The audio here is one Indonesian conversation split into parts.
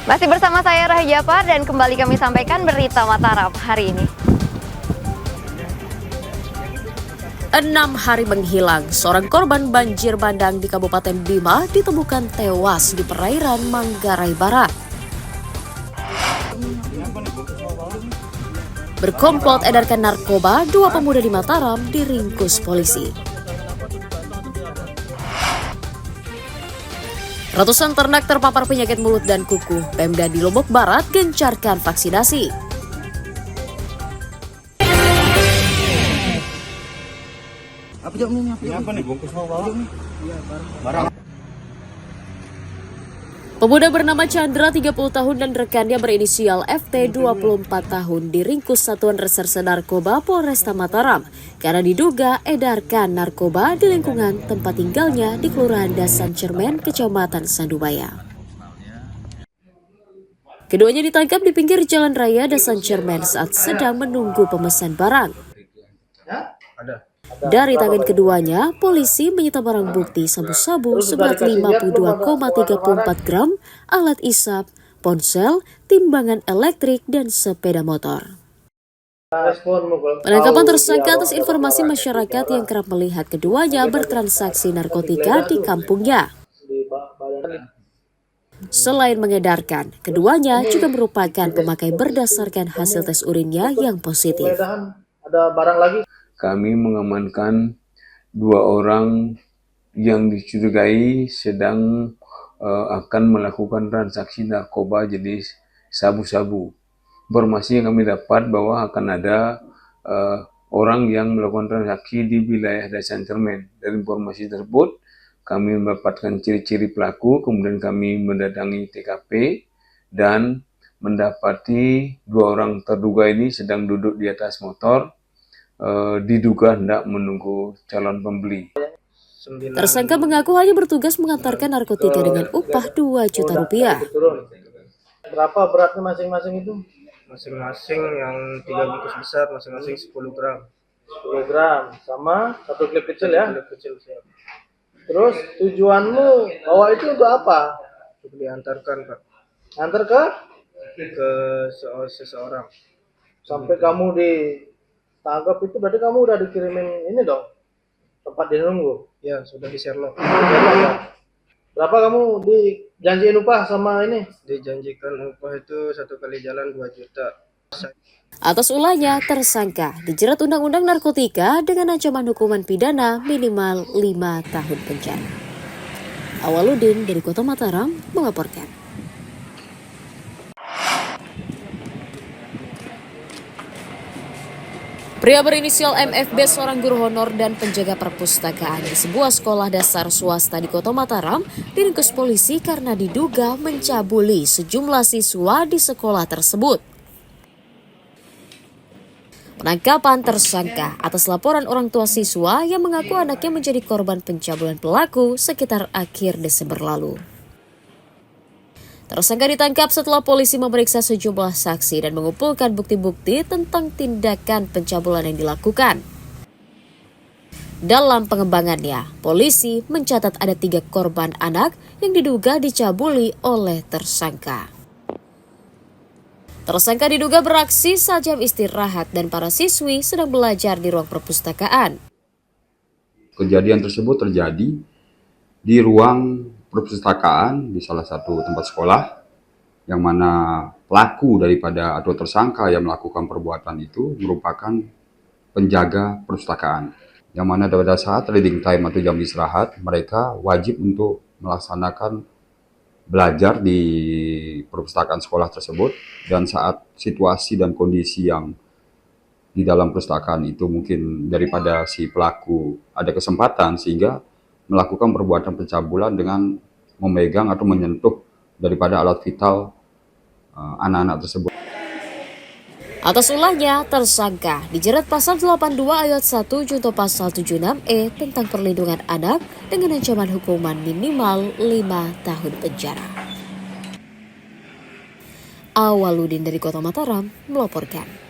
Masih bersama saya Rahel Jafar dan kembali kami sampaikan berita Mataram hari ini. 6 hari menghilang, seorang korban banjir bandang di Kabupaten Bima ditemukan tewas di perairan Manggarai Barat. Berkomplot edarkan narkoba, 2 pemuda di Mataram diringkus polisi. Ratusan ternak terpapar penyakit mulut dan kuku. Pemda di Lombok Barat gencarkan vaksinasi. Apa nih bungkus mau bawa? Barang. Pemuda bernama Chandra 30 tahun dan rekannya berinisial FT 24 tahun diringkus Satuan Reserse Narkoba Polresta Mataram karena diduga edarkan narkoba di lingkungan tempat tinggalnya di Kelurahan Dasan Cermen, Kecamatan Sandubaya. Keduanya ditangkap di pinggir jalan raya Dasan Cermen saat sedang menunggu pemesan barang. Dari tangan keduanya, polisi menyita barang bukti sabu-sabu seberat 52,34 gram, alat isap, ponsel, timbangan elektrik, dan sepeda motor. Penangkapan tersangka atas informasi masyarakat yang kerap melihat keduanya bertransaksi narkotika di kampungnya. Selain mengedarkan, keduanya juga merupakan pemakai berdasarkan hasil tes urinnya yang positif. Ada barang lagi. Kami mengamankan 2 orang yang dicurigai sedang akan melakukan transaksi narkoba jenis sabu-sabu. Informasi yang kami dapat bahwa akan ada orang yang melakukan transaksi di wilayah Dasan Cermen. Dari informasi tersebut, kami mendapatkan ciri-ciri pelaku, kemudian kami mendatangi TKP dan mendapati 2 orang terduga ini sedang duduk di atas motor. Diduga hendak menunggu calon pembeli. Tersangka mengaku hanya bertugas mengantarkan narkotika dengan upah 2 juta rupiah. Berapa beratnya masing-masing itu? Masing-masing yang 3 bungkus besar, masing-masing 10 gram. 10 gram, sama 1 klip kecil ya? Klip kecil siap. Terus tujuanmu bawa itu untuk apa? Untuk diantarkan Pak Antar ke? ke seseorang. Sampai kamu ditangkap itu berarti kamu udah dikirimin ini dong? Tempat dia nunggu? Ya, sudah di Sherlock. Berapa kamu dijanjiin upah sama ini? Dijanjikan upah itu 1 kali jalan 2 juta. Atas ulahnya, tersangka dijerat Undang-Undang Narkotika dengan ancaman hukuman pidana minimal 5 tahun penjara. Awaludin dari Kota Mataram melaporkan. Pria berinisial MFB, seorang guru honor dan penjaga perpustakaan di sebuah sekolah dasar swasta di Kota Mataram, diringkus polisi karena diduga mencabuli sejumlah siswa di sekolah tersebut. Penangkapan tersangka atas laporan orang tua siswa yang mengaku anaknya menjadi korban pencabulan pelaku sekitar akhir Desember lalu. Tersangka ditangkap setelah polisi memeriksa sejumlah saksi dan mengumpulkan bukti-bukti tentang tindakan pencabulan yang dilakukan. Dalam pengembangannya, polisi mencatat ada 3 korban anak yang diduga dicabuli oleh tersangka. Tersangka diduga beraksi saat jam istirahat dan para siswi sedang belajar di ruang perpustakaan. Kejadian tersebut terjadi di ruang perpustakaan di salah satu tempat sekolah, yang mana pelaku daripada atau tersangka yang melakukan perbuatan itu merupakan penjaga perpustakaan, yang mana pada saat reading time atau jam istirahat mereka wajib untuk melaksanakan belajar di perpustakaan sekolah tersebut, dan saat situasi dan kondisi yang di dalam perpustakaan itu mungkin daripada si pelaku ada kesempatan sehingga melakukan perbuatan pencabulan dengan memegang atau menyentuh daripada alat vital anak-anak tersebut. Atas ulahnya, tersangka dijerat pasal 82 ayat 1 junto pasal 76E tentang perlindungan anak dengan ancaman hukuman minimal 5 tahun penjara. Awaludin dari Kota Mataram melaporkan.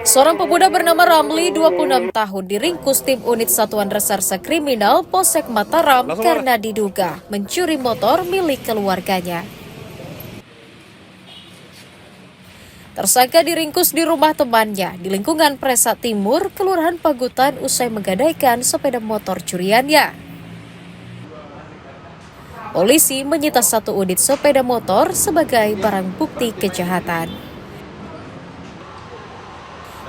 Seorang pemuda bernama Ramli, 26 tahun, diringkus tim unit Satuan Reserse Kriminal Polsek Mataram karena diduga mencuri motor milik keluarganya. Tersangka diringkus di rumah temannya di lingkungan Presa Timur, Kelurahan Pagutan usai menggadaikan sepeda motor curiannya. Polisi menyita 1 unit sepeda motor sebagai barang bukti kejahatan.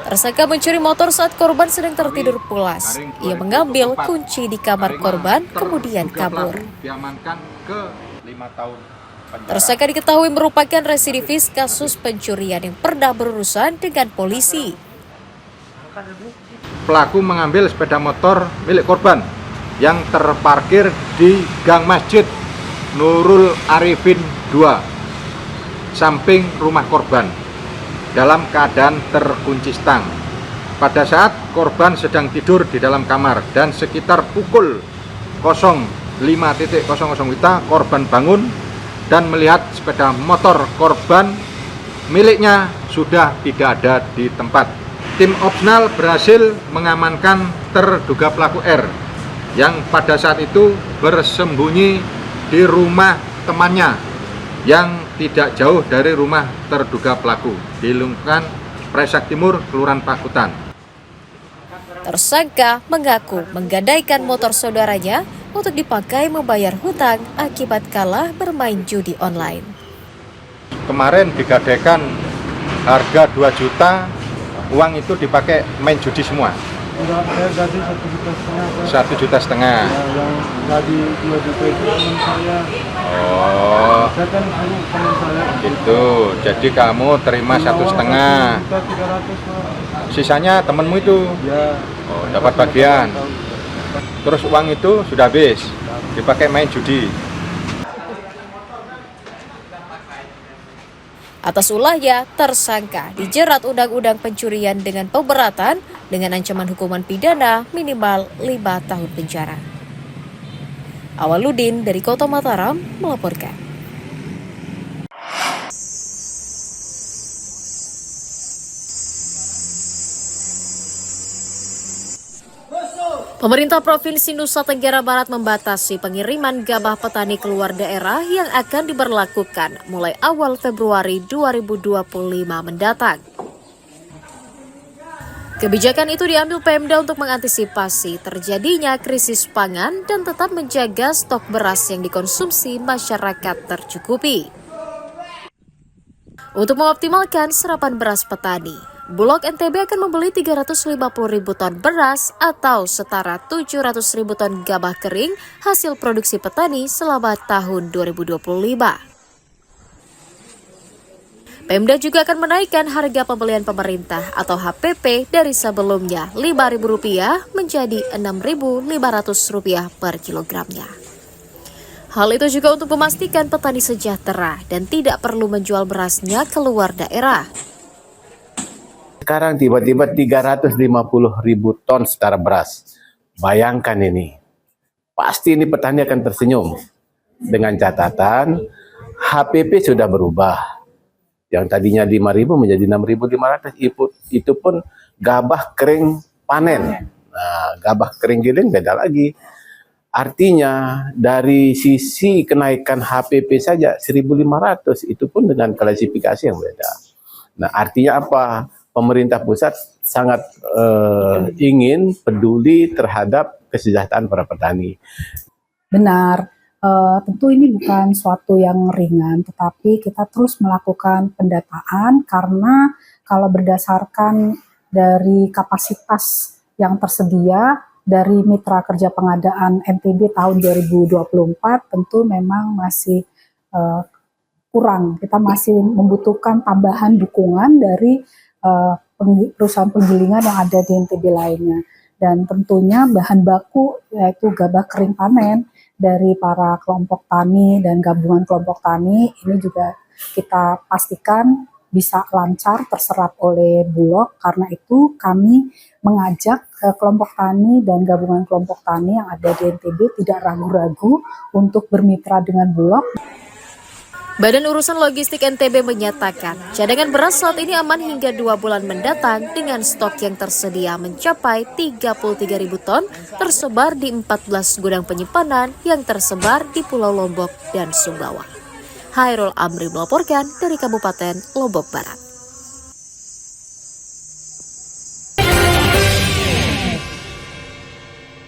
Tersangka mencuri motor saat korban sedang tertidur pulas. Ia mengambil kunci di kamar korban, kemudian kabur. Tersangka diketahui merupakan residivis kasus pencurian yang pernah berurusan dengan polisi. Pelaku mengambil sepeda motor milik korban yang terparkir di Gang Masjid Nurul Arifin 2, samping rumah korban, dalam keadaan terkunci stang. Pada saat korban sedang tidur di dalam kamar dan sekitar pukul 05.00 WITA, korban bangun dan melihat sepeda motor korban miliknya sudah tidak ada di tempat. Tim opsional berhasil mengamankan terduga pelaku R yang pada saat itu bersembunyi di rumah temannya yang tidak jauh dari rumah terduga pelaku di lingkungan Presa Timur, Kelurahan Pagutan. Tersangka mengaku menggadaikan motor saudaranya untuk dipakai membayar hutang akibat kalah bermain judi online. Kemarin digadaikan harga 2 juta, uang itu dipakai main judi semua. Enggak, saya gaji 1,5 juta. 1,5 juta. Ya, yang gaji 2 juta itu teman saya. Oh, Saya kan suruh teman saya. gitu. Jadi kamu terima 1,5. 1,3 Pak. Sisanya temenmu itu. Ya. Oh, dapat bagian. Terus uang itu sudah habis, dipakai main judi. Atas ulahnya, tersangka dijerat Undang-Undang Pencurian dengan pemberatan dengan ancaman hukuman pidana minimal 5 tahun penjara. Awaludin dari Kota Mataram melaporkan. Pemerintah Provinsi Nusa Tenggara Barat membatasi pengiriman gabah petani keluar daerah yang akan diberlakukan mulai awal Februari 2025 mendatang. Kebijakan itu diambil Pemda untuk mengantisipasi terjadinya krisis pangan dan tetap menjaga stok beras yang dikonsumsi masyarakat tercukupi. Untuk mengoptimalkan serapan beras petani, Bulog NTB akan membeli 350.000 ton beras atau setara 700.000 ton gabah kering hasil produksi petani selama tahun 2025. Pemda juga akan menaikkan harga pembelian pemerintah atau HPP dari sebelumnya Rp5.000 menjadi Rp6.500 per kilogramnya. Hal itu juga untuk memastikan petani sejahtera dan tidak perlu menjual berasnya keluar daerah. Sekarang tiba-tiba 350.000 ton setara beras. Bayangkan ini. Pasti ini petani akan tersenyum. Dengan catatan HPP sudah berubah. Yang tadinya 5.000 menjadi 6.500. Itu pun gabah kering panen. Nah, gabah kering giling beda lagi. Artinya dari sisi kenaikan HPP saja 1.500 itu pun dengan klasifikasi yang beda. Nah, artinya apa? Pemerintah pusat sangat ingin peduli terhadap kesejahteraan para petani. Benar, tentu ini bukan suatu yang ringan, tetapi kita terus melakukan pendataan karena kalau berdasarkan dari kapasitas yang tersedia dari Mitra Kerja Pengadaan NTB tahun 2024 tentu memang masih kurang. Kita masih membutuhkan tambahan dukungan dari perusahaan penggilingan yang ada di NTB lainnya. Dan tentunya bahan baku yaitu gabah kering panen dari para kelompok tani dan gabungan kelompok tani ini juga kita pastikan bisa lancar terserap oleh Bulog. Karena itu kami mengajak kelompok tani dan gabungan kelompok tani yang ada di NTB tidak ragu-ragu untuk bermitra dengan Bulog. Badan Urusan Logistik NTB menyatakan cadangan beras saat ini aman hingga 2 bulan mendatang dengan stok yang tersedia mencapai 33.000 ton tersebar di 14 gudang penyimpanan yang tersebar di Pulau Lombok dan Sumbawa. Hairul Amri melaporkan dari Kabupaten Lombok Barat.